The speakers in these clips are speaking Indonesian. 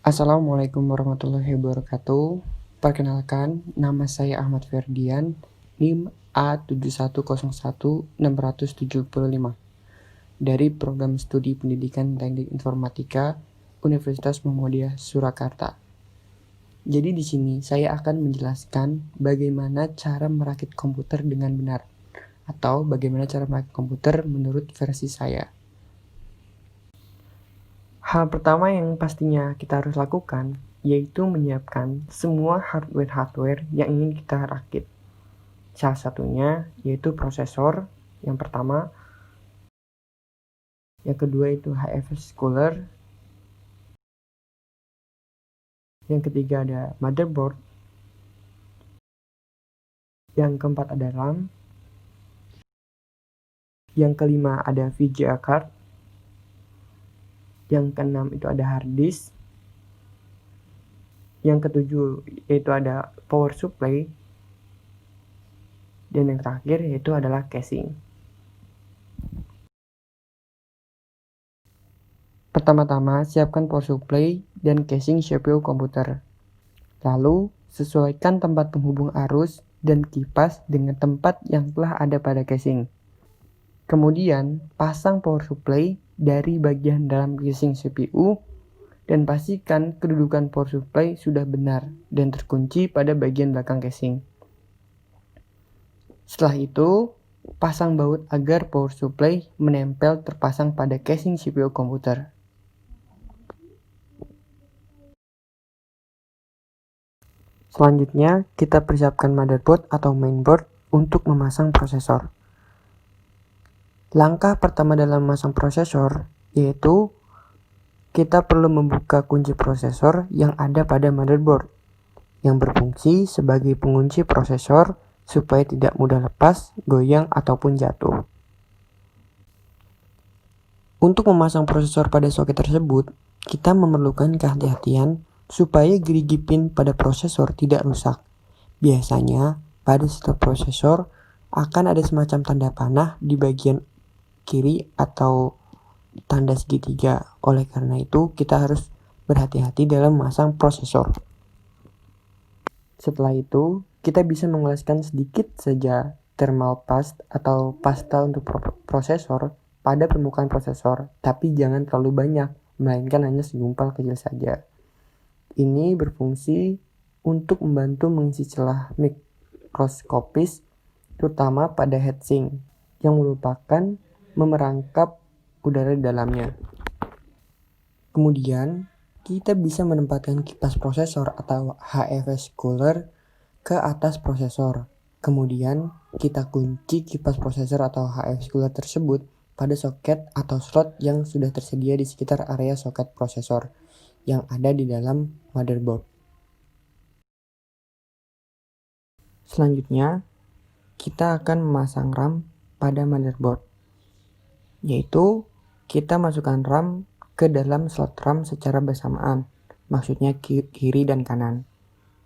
Assalamualaikum warahmatullahi wabarakatuh. Perkenalkan, nama saya Ahmad Ferdian, NIM A7101-675 dari Program Studi Pendidikan Teknik Informatika Universitas Muhammadiyah Surakarta. Jadi di sini saya akan menjelaskan bagaimana cara merakit komputer dengan benar atau bagaimana cara merakit komputer menurut versi saya. Hal pertama yang pastinya kita harus lakukan yaitu menyiapkan semua hardware yang ingin kita rakit. Salah satunya yaitu prosesor yang pertama, yang kedua itu HFS cooler, yang ketiga ada motherboard, yang keempat ada RAM, yang kelima ada VGA card, yang keenam itu ada hard disk, yang ketujuh yaitu ada power supply, dan yang terakhir yaitu adalah casing. Pertama-tama, siapkan power supply dan casing CPU komputer. Lalu, sesuaikan tempat penghubung arus dan kipas dengan tempat yang telah ada pada casing. Kemudian, pasang power supply dari bagian dalam casing CPU dan pastikan kedudukan power supply sudah benar dan terkunci pada bagian belakang casing. Setelah itu, pasang baut agar power supply menempel terpasang pada casing CPU komputer. Selanjutnya, kita persiapkan motherboard atau mainboard untuk memasang prosesor. Langkah pertama dalam memasang prosesor yaitu kita perlu membuka kunci prosesor yang ada pada motherboard yang berfungsi sebagai pengunci prosesor supaya tidak mudah lepas, goyang, ataupun jatuh. Untuk memasang prosesor pada soket tersebut, kita memerlukan kehati-hatian supaya gerigi pin pada prosesor tidak rusak. Biasanya, pada setiap prosesor akan ada semacam tanda panah di bagian kiri atau tanda segitiga. Oleh karena itu, kita harus berhati-hati dalam memasang prosesor. Setelah itu, kita bisa mengoleskan sedikit saja thermal paste atau pasta untuk prosesor pada permukaan prosesor, tapi jangan terlalu banyak, melainkan hanya segumpal kecil saja. Ini berfungsi untuk membantu mengisi celah mikroskopis, terutama pada heatsink, yang merupakan memerangkap udara di dalamnya. Kemudian, kita bisa menempatkan kipas prosesor atau HFS cooler ke atas prosesor. Kemudian, kita kunci kipas prosesor atau HFS cooler tersebut pada soket atau slot yang sudah tersedia di sekitar area soket prosesor yang ada di dalam motherboard. Selanjutnya, kita akan memasang RAM pada motherboard, yaitu kita masukkan RAM ke dalam slot RAM secara bersamaan, maksudnya kiri dan kanan.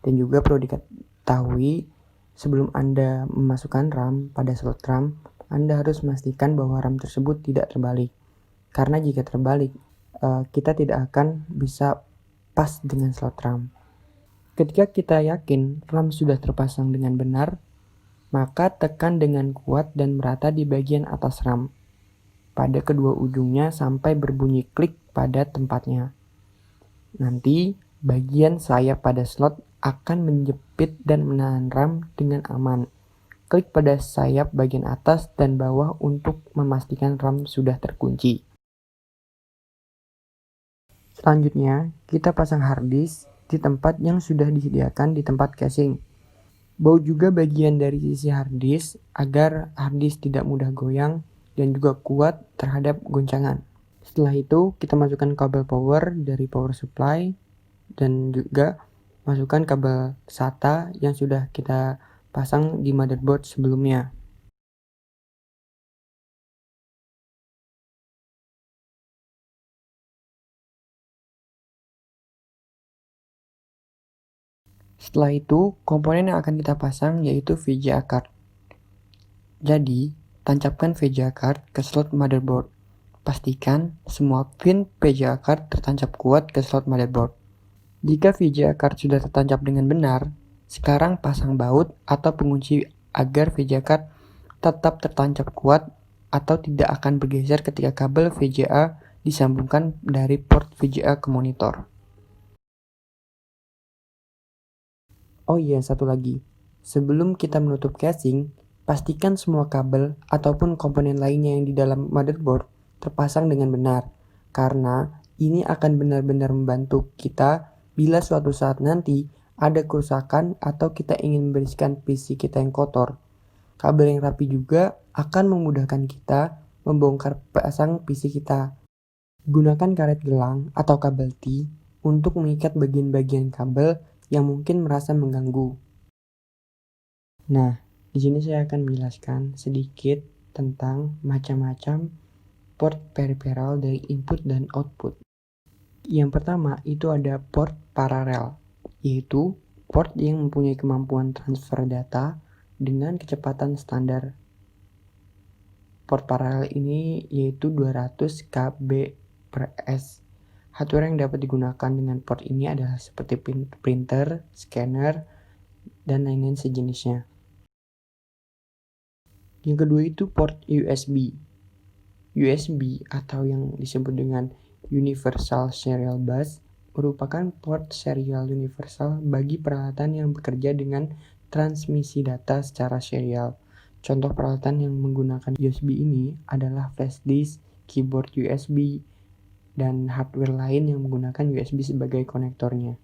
Dan juga perlu diketahui, sebelum Anda memasukkan RAM pada slot RAM, Anda harus memastikan bahwa RAM tersebut tidak terbalik. Karena jika terbalik, kita tidak akan bisa pas dengan slot RAM. Ketika kita yakin RAM sudah terpasang dengan benar, maka tekan dengan kuat dan merata di bagian atas RAM pada kedua ujungnya sampai berbunyi klik pada tempatnya. Nanti bagian sayap pada slot akan menjepit dan menahan RAM dengan aman. Klik pada sayap bagian atas dan bawah untuk memastikan RAM sudah terkunci. Selanjutnya, kita pasang hard disk di tempat yang sudah disediakan di tempat casing. Bau juga bagian dari sisi hard disk agar hard disk tidak mudah goyang dan juga kuat terhadap goncangan. Setelah itu, kita masukkan kabel power dari power supply dan juga masukkan kabel SATA yang sudah kita pasang di motherboard sebelumnya. Setelah itu, komponen yang akan kita pasang yaitu VGA card. Jadi, tancapkan VGA card ke slot motherboard. Pastikan semua pin VGA card tertancap kuat ke slot motherboard. Jika VGA card sudah tertancap dengan benar, sekarang pasang baut atau pengunci agar VGA card tetap tertancap kuat atau tidak akan bergeser ketika kabel VGA disambungkan dari port VGA ke monitor. Oh iya, satu lagi. Sebelum kita menutup casing, pastikan semua kabel ataupun komponen lainnya yang di dalam motherboard terpasang dengan benar, karena ini akan benar-benar membantu kita bila suatu saat nanti ada kerusakan atau kita ingin membersihkan PC kita yang kotor. Kabel yang rapi juga akan memudahkan kita membongkar pasang PC kita. Gunakan karet gelang atau kabel T untuk mengikat bagian-bagian kabel yang mungkin merasa mengganggu. Nah, di sini saya akan menjelaskan sedikit tentang macam-macam port peripheral dari input dan output. Yang pertama itu ada port paralel, yaitu port yang mempunyai kemampuan transfer data dengan kecepatan standar. Port paralel ini yaitu 200 kb/s. Hardware yang dapat digunakan dengan port ini adalah seperti printer, scanner, dan lain-lain sejenisnya. Yang kedua itu port USB. USB atau yang disebut dengan Universal Serial Bus merupakan port serial universal bagi peralatan yang bekerja dengan transmisi data secara serial. Contoh peralatan yang menggunakan USB ini adalah flash disk, keyboard USB, dan hardware lain yang menggunakan USB sebagai konektornya.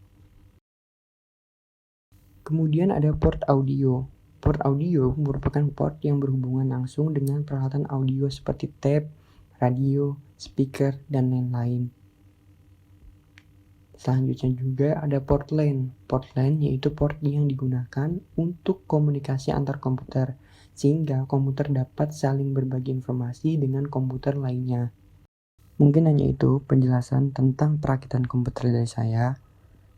Kemudian ada port audio. Port audio merupakan port yang berhubungan langsung dengan peralatan audio seperti tape, radio, speaker, dan lain-lain. Selanjutnya juga ada port LAN. Port LAN yaitu port yang digunakan untuk komunikasi antar komputer, sehingga komputer dapat saling berbagi informasi dengan komputer lainnya. Mungkin hanya itu penjelasan tentang perakitan komputer dari saya.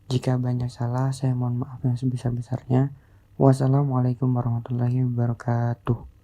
Jika banyak salah, saya mohon maaf yang sebesar-besarnya. Wassalamualaikum warahmatullahi wabarakatuh.